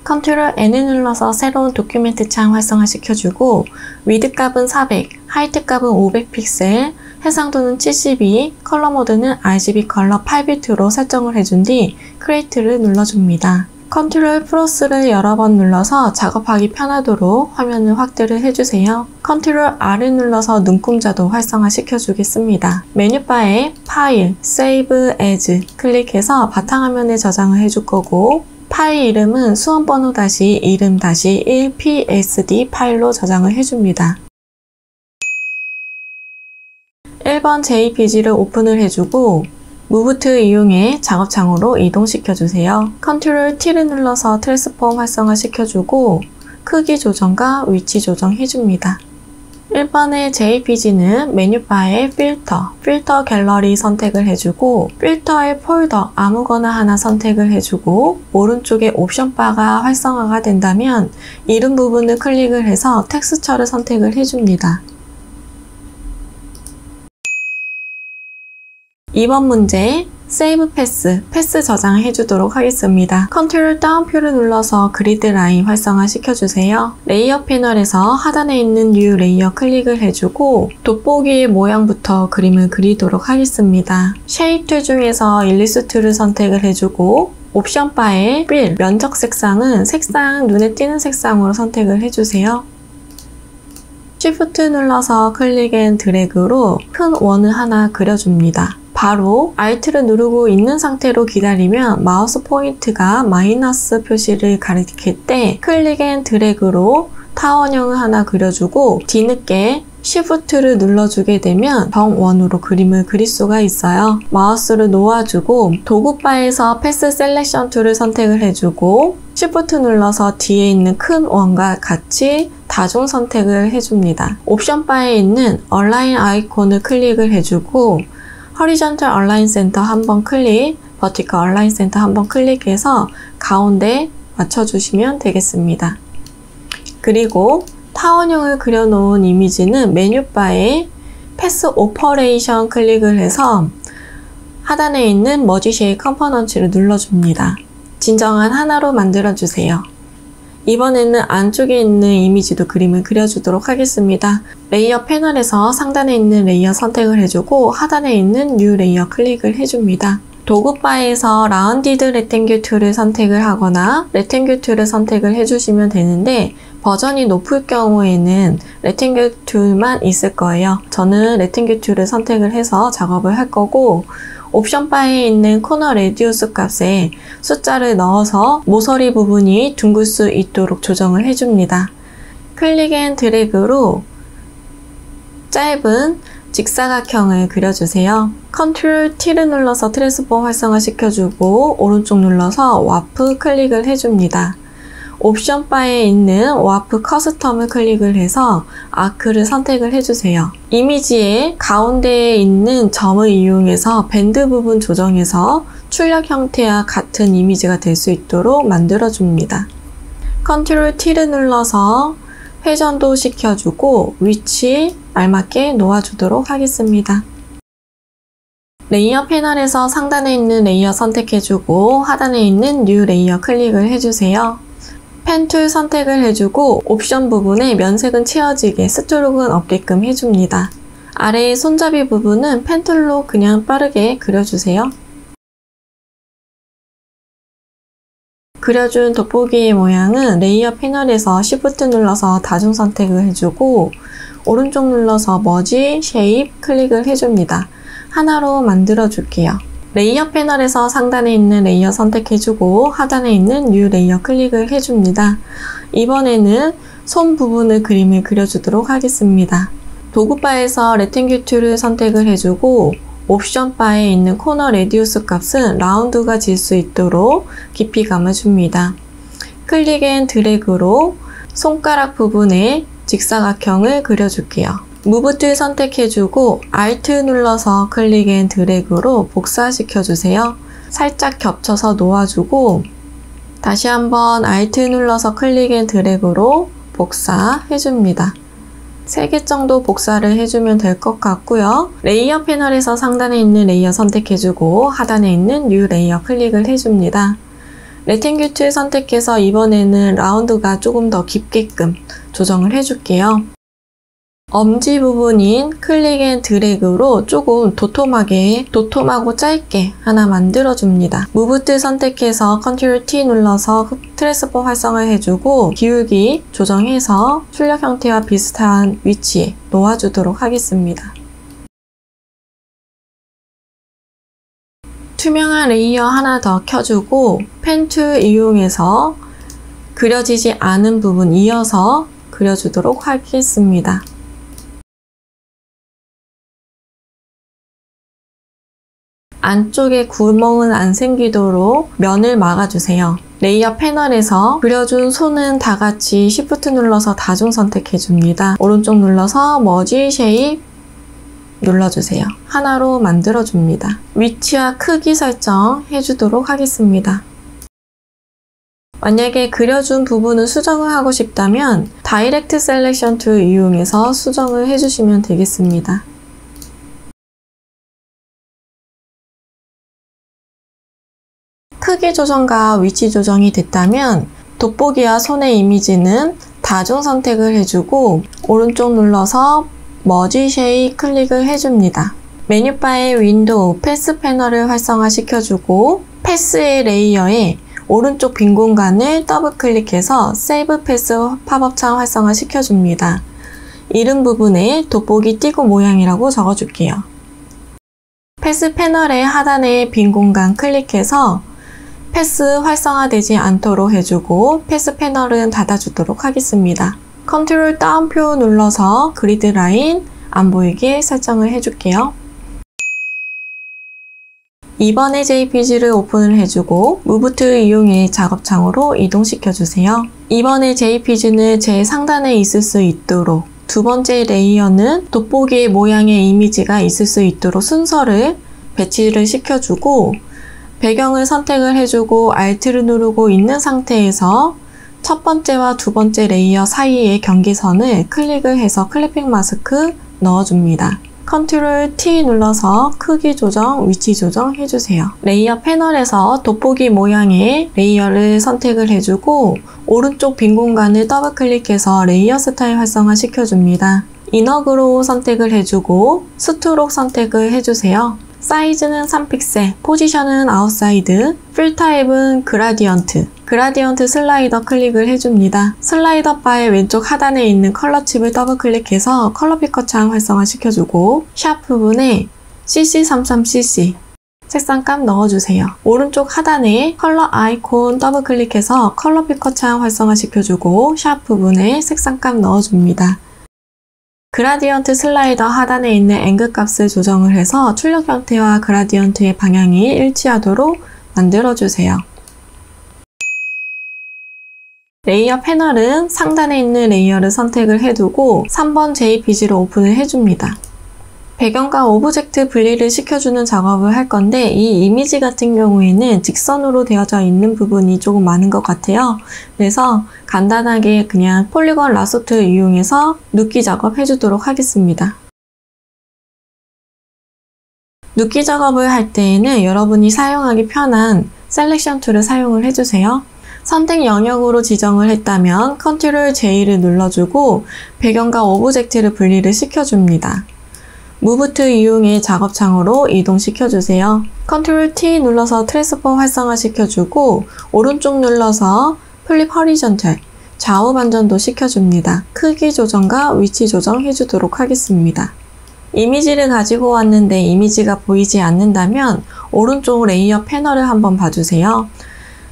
컨트롤 N을 눌러서 새로운 도큐멘트 창 활성화시켜주고 위드 값은 400, 하이트 값은 500픽셀, 해상도는 72, 컬러 모드는 RGB 컬러 8비트로 설정을 해준 뒤 크리에이트를 눌러줍니다. 컨트롤 플러스를 여러 번 눌러서 작업하기 편하도록 화면을 확대를 해주세요. 컨트롤 R을 눌러서 눈금자도 활성화시켜주겠습니다. 메뉴바에 파일, 세이브 에즈 클릭해서 바탕화면에 저장을 해줄 거고 파일 이름은 수험번호 이름 1 PSD 파일로 저장을 해줍니다. 1번 JPG를 오픈을 해주고 Move to 이용해 작업창으로 이동시켜주세요. 컨트롤 T를 눌러서 트랜스폼 활성화시켜주고 크기 조정과 위치 조정해줍니다. 1번의 JPG는 메뉴바에 필터 갤러리 선택을 해주고 필터의 폴더 아무거나 하나 선택을 해주고 오른쪽에 옵션 바가 활성화가 된다면 이름 부분을 클릭을 해서 텍스처를 선택을 해줍니다. 2번 문제 세이브 패스 저장해 주도록 하겠습니다. 컨트롤 다운표를 눌러서 그리드 라인 활성화 시켜주세요. 레이어 패널에서 하단에 있는 뉴 레이어 클릭을 해주고 돋보기의 모양부터 그림을 그리도록 하겠습니다. 쉐입 툴 중에서 일리스 툴을 선택을 해주고 옵션 바에 필, 면적 색상은 색상 눈에 띄는 색상으로 선택을 해주세요. Shift 눌러서 클릭 앤 드래그로 큰 원을 하나 그려줍니다. 바로 Alt를 누르고 있는 상태로 기다리면 마우스 포인트가 마이너스 표시를 가리킬 때 클릭 앤 드래그로 타원형을 하나 그려주고 뒤늦게 Shift를 눌러주게 되면 정원으로 그림을 그릴 수가 있어요. 마우스를 놓아주고 도구바에서 패스 셀렉션 툴을 선택을 해주고 Shift 눌러서 뒤에 있는 큰 원과 같이 다중 선택을 해줍니다. 옵션 바에 있는 얼라인 아이콘을 클릭을 해주고 Horizontal Align Center 한번 클릭, Vertical Align Center 한번 클릭해서 가운데 맞춰주시면 되겠습니다. 그리고 타원형을 그려놓은 이미지는 메뉴바에 패스 오퍼레이션 클릭을 해서 하단에 있는 머지 쉐입 컴포넌트를 눌러줍니다. 진정한 하나로 만들어주세요. 이번에는 안쪽에 있는 이미지도 그림을 그려주도록 하겠습니다. 레이어 패널에서 상단에 있는 레이어 선택을 해주고 하단에 있는 뉴 레이어 클릭을 해줍니다. 도구바에서 라운디드 레탱귤 툴을 선택을 하거나 레탱귤 툴을 선택을 해주시면 되는데 버전이 높을 경우에는 레탱귤 툴만 있을 거예요. 저는 레탱귤 툴을 선택을 해서 작업을 할 거고 옵션 바에 있는 코너 레디우스 값에 숫자를 넣어서 모서리 부분이 둥글 수 있도록 조정을 해줍니다. 클릭 앤 드래그로 짧은 직사각형을 그려주세요. 컨트롤 T를 눌러서 트랜스폼 활성화 시켜주고 오른쪽 눌러서 와프 클릭을 해줍니다. 옵션 바에 있는 와프 커스텀을 클릭을 해서 아크를 선택을 해주세요. 이미지의 가운데에 있는 점을 이용해서 밴드 부분 조정해서 출력 형태와 같은 이미지가 될 수 있도록 만들어줍니다. 컨트롤 T를 눌러서 회전도 시켜주고 위치 알맞게 놓아주도록 하겠습니다. 레이어 패널에서 상단에 있는 레이어 선택해주고 하단에 있는 뉴 레이어 클릭을 해주세요. 펜 툴 선택을 해주고 옵션 부분에 면색은 채워지게 스트로크는 없게끔 해줍니다. 아래의 손잡이 부분은 펜 툴로 그냥 빠르게 그려주세요. 그려준 돋보기의 모양은 레이어 패널에서 Shift 눌러서 다중 선택을 해주고 오른쪽 눌러서 머지, 쉐입 클릭을 해줍니다. 하나로 만들어 줄게요. 레이어 패널에서 상단에 있는 레이어 선택해주고 하단에 있는 뉴 레이어 클릭을 해줍니다. 이번에는 손 부분을 그림을 그려주도록 하겠습니다. 도구바에서 레탱귤 툴을 선택을 해주고 옵션 바에 있는 코너 레디우스 값은 라운드가 질 수 있도록 깊이감을 줍니다. 클릭 앤 드래그로 손가락 부분에 직사각형을 그려줄게요. 무브 툴 선택해주고 Alt 눌러서 클릭 앤 드래그로 복사시켜주세요. 살짝 겹쳐서 놓아주고 다시 한번 Alt 눌러서 클릭 앤 드래그로 복사해줍니다. 3개 정도 복사를 해주면 될 것 같고요. 레이어 패널에서 상단에 있는 레이어 선택해주고 하단에 있는 뉴 레이어 클릭을 해줍니다. 레탱귤 툴 선택해서 이번에는 라운드가 조금 더 깊게끔 조정을 해줄게요. 엄지 부분인 클릭 앤 드래그로 조금 도톰하고 짧게 하나 만들어줍니다. 무브 툴 선택해서 컨트롤 T 눌러서 트랜스포 활성화 해주고 기울기 조정해서 출력 형태와 비슷한 위치에 놓아주도록 하겠습니다. 투명한 레이어 하나 더 켜주고 펜 툴 이용해서 그려지지 않은 부분 이어서 그려주도록 하겠습니다. 안쪽에 구멍은 안 생기도록 면을 막아주세요. 레이어 패널에서 그려준 손은 다 같이 Shift 눌러서 다중 선택해줍니다. 오른쪽 눌러서 머지 쉐입 눌러주세요. 하나로 만들어줍니다. 위치와 크기 설정 해주도록 하겠습니다. 만약에 그려준 부분을 수정을 하고 싶다면 다이렉트 셀렉션 툴 이용해서 수정을 해주시면 되겠습니다. 크기 조정과 위치 조정이 됐다면 돋보기와 손의 이미지는 다중 선택을 해주고 오른쪽 눌러서 머지 쉐입 클릭을 해줍니다. 메뉴바의 윈도우 패스 패널을 활성화시켜주고 패스의 레이어에 오른쪽 빈 공간을 더블 클릭해서 세이브 패스 팝업창 활성화 시켜줍니다. 이름 부분에 돋보기 띄고 모양이라고 적어줄게요. 패스 패널의 하단에 빈 공간 클릭해서 패스 활성화되지 않도록 해주고 패스 패널은 닫아주도록 하겠습니다. 컨트롤 다운표 눌러서 그리드 라인 안 보이게 설정을 해줄게요. 이번에 JPG를 오픈을 해주고 무브 툴 이용해 작업창으로 이동시켜주세요. 이번에 JPG는 제 상단에 있을 수 있도록 두 번째 레이어는 돋보기의 모양의 이미지가 있을 수 있도록 순서를 배치를 시켜주고 배경을 선택을 해주고 Alt를 누르고 있는 상태에서 첫 번째와 두 번째 레이어 사이의 경계선을 클릭을 해서 클리핑 마스크 넣어줍니다. 컨트롤 T 눌러서 크기 조정, 위치 조정 해주세요. 레이어 패널에서 돋보기 모양의 레이어를 선택을 해주고 오른쪽 빈 공간을 더블 클릭해서 레이어 스타일 활성화 시켜줍니다. 이너 그로우 선택을 해주고 스트록 선택을 해주세요. 사이즈는 3픽셀, 포지션은 아웃사이드, 필 타입은 그라디언트 슬라이더 클릭을 해줍니다. 슬라이더 바의 왼쪽 하단에 있는 컬러 칩을 더블 클릭해서 컬러 피커 창 활성화 시켜주고 샵 부분에 CC33cc 색상값 넣어주세요. 오른쪽 하단에 컬러 아이콘 더블 클릭해서 컬러 피커 창 활성화 시켜주고 샵 부분에 색상값 넣어줍니다. 그라디언트 슬라이더 하단에 있는 앵글 값을 조정을 해서 출력 형태와 그라디언트의 방향이 일치하도록 만들어주세요. 레이어 패널은 상단에 있는 레이어를 선택을 해두고 3번 JPG를 오픈을 해줍니다. 배경과 오브젝트 분리를 시켜주는 작업을 할 건데 이 이미지 같은 경우에는 직선으로 되어져 있는 부분이 조금 많은 것 같아요. 그래서 간단하게 그냥 폴리건 라소 툴 이용해서 눕기 작업 해주도록 하겠습니다. 눕기 작업을 할 때에는 여러분이 사용하기 편한 셀렉션 툴을 사용을 해주세요. 선택 영역으로 지정을 했다면 컨트롤 J를 눌러주고 배경과 오브젝트를 분리를 시켜줍니다. 무브 툴 이용해 작업창으로 이동시켜주세요. 컨트롤 T 눌러서 트랜스포 활성화 시켜주고 오른쪽 눌러서 플립 허리전탈 좌우 반전도 시켜줍니다. 크기 조정과 위치 조정 해주도록 하겠습니다. 이미지를 가지고 왔는데 이미지가 보이지 않는다면 오른쪽 레이어 패널을 한번 봐주세요.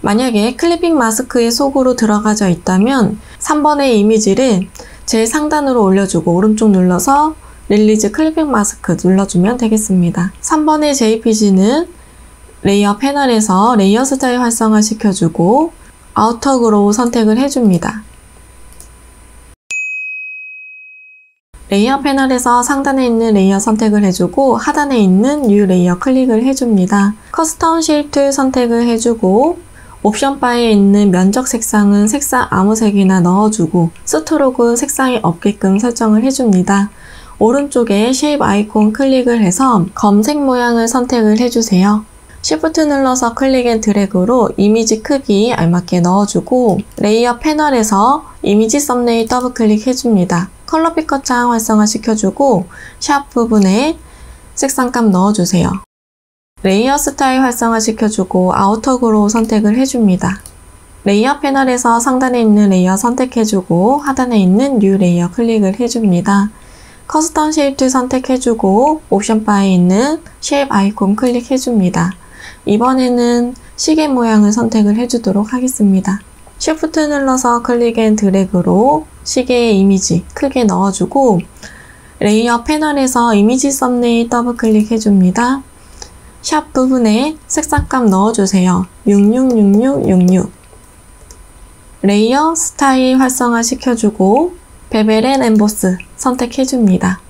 만약에 클리핑 마스크의 속으로 들어가져 있다면 3번의 이미지를 제일 상단으로 올려주고 오른쪽 눌러서 릴리즈 클리핑 마스크 눌러주면 되겠습니다. 3번의 JPG는 레이어 패널에서 레이어 스타일 활성화 시켜주고 아우터 그로우 선택을 해줍니다. 레이어 패널에서 상단에 있는 레이어 선택을 해주고 하단에 있는 뉴 레이어 클릭을 해줍니다. 커스텀 쉐입 툴 선택을 해주고 옵션 바에 있는 면적 색상은 색상 아무 색이나 넣어주고 스트로크 색상이 없게끔 설정을 해줍니다. 오른쪽에 쉐입 아이콘 클릭을 해서 검색 모양을 선택을 해주세요. Shift 눌러서 클릭 앤 드래그로 이미지 크기 알맞게 넣어주고 레이어 패널에서 이미지 썸네일 더블 클릭해줍니다. 컬러 피커 창 활성화 시켜주고 샵 부분에 색상감 넣어주세요. 레이어 스타일 활성화 시켜주고 아우터 그로우 선택을 해줍니다. 레이어 패널에서 상단에 있는 레이어 선택해주고 하단에 있는 뉴 레이어 클릭을 해줍니다. 커스텀 쉐입 툴 선택해주고 옵션 바에 있는 쉐입 아이콘 클릭해줍니다. 이번에는 시계 모양을 선택을 해주도록 하겠습니다. Shift 눌러서 클릭 앤 드래그로 시계의 이미지 크게 넣어주고 레이어 패널에서 이미지 썸네일 더블 클릭해줍니다. 샵 부분에 색상감 넣어주세요. 666666 레이어 스타일 활성화 시켜주고 베벨 앤 엠보스 선택해줍니다.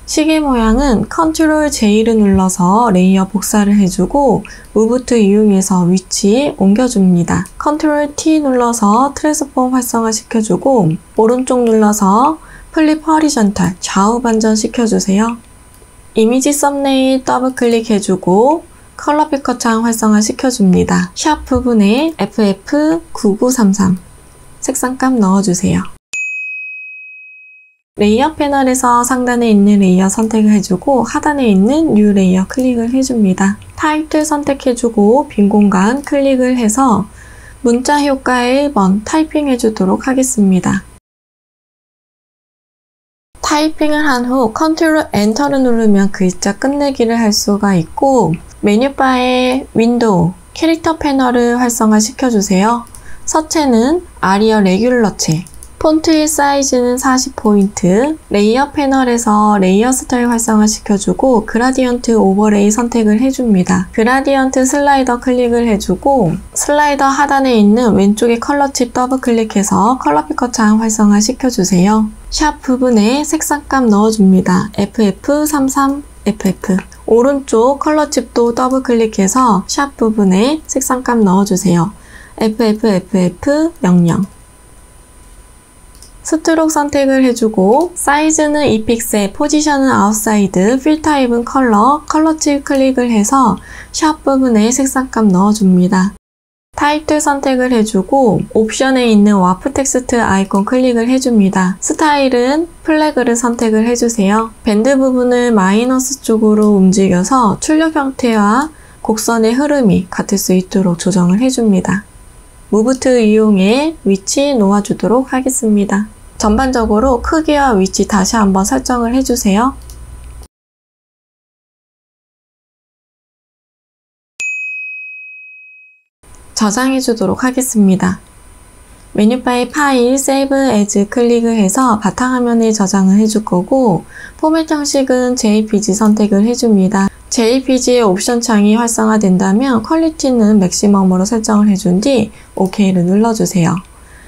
시계 모양은 컨트롤 J를 눌러서 레이어 복사를 해주고 무브 툴 이용해서 위치 옮겨줍니다. 컨트롤 T 눌러서 트랜스폼 활성화 시켜주고 오른쪽 눌러서 플립 허리전탈 좌우 반전 시켜주세요. 이미지 썸네일 더블 클릭해주고 컬러 피커 창 활성화 시켜줍니다. 샵 부분에 FF9933 색상감 넣어주세요. 레이어 패널에서 상단에 있는 레이어 선택을 해주고 하단에 있는 뉴 레이어 클릭을 해줍니다. 타입 선택해주고 빈 공간 클릭을 해서 문자 효과의 1번 타이핑 해주도록 하겠습니다. 타이핑을 한 후 컨트롤 엔터를 누르면 글자 끝내기를 할 수가 있고 메뉴바에 윈도우, 캐릭터 패널을 활성화 시켜주세요. 서체는 아리얼 레귤러체, 폰트의 사이즈는 40포인트, 레이어 패널에서 레이어 스타일 활성화 시켜주고 그라디언트 오버레이 선택을 해줍니다. 그라디언트 슬라이더 클릭을 해주고 슬라이더 하단에 있는 왼쪽에 컬러 칩 더블 클릭해서 컬러 피커 창 활성화 시켜주세요. 샵 부분에 색상감 넣어줍니다. FF33FF 오른쪽 컬러 칩도 더블 클릭해서 샵 부분에 색상감 넣어주세요. FFFF00 스트록 선택을 해주고 사이즈는 2픽셀, 포지션은 아웃사이드, 필 타입은 컬러 칩 클릭을 해서 샵 부분에 색상감 넣어줍니다. 타입 툴 선택을 해주고 옵션에 있는 와프 텍스트 아이콘 클릭을 해줍니다. 스타일은 플래그를 선택을 해주세요. 밴드 부분을 마이너스 쪽으로 움직여서 출력 형태와 곡선의 흐름이 같을 수 있도록 조정을 해줍니다. 무브 툴 이용해 위치 놓아주도록 하겠습니다. 전반적으로 크기와 위치 다시 한번 설정을 해주세요. 저장해 주도록 하겠습니다. 메뉴바의 파일, 세이브 에즈 클릭을 해서 바탕화면에 저장을 해줄 거고 포맷 형식은 JPG 선택을 해줍니다. JPG의 옵션 창이 활성화된다면 퀄리티는 맥시멈으로 설정을 해준 뒤 OK를 눌러주세요.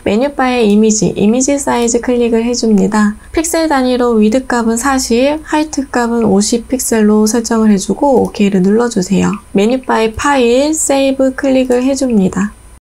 메뉴바의 이미지 사이즈 클릭을 해줍니다. 픽셀 단위로 위드 값은 40, 하이트 값은 50 픽셀로 설정을 해주고 OK를 눌러주세요. 메뉴바의 파일, 세이브 클릭을 해줍니다.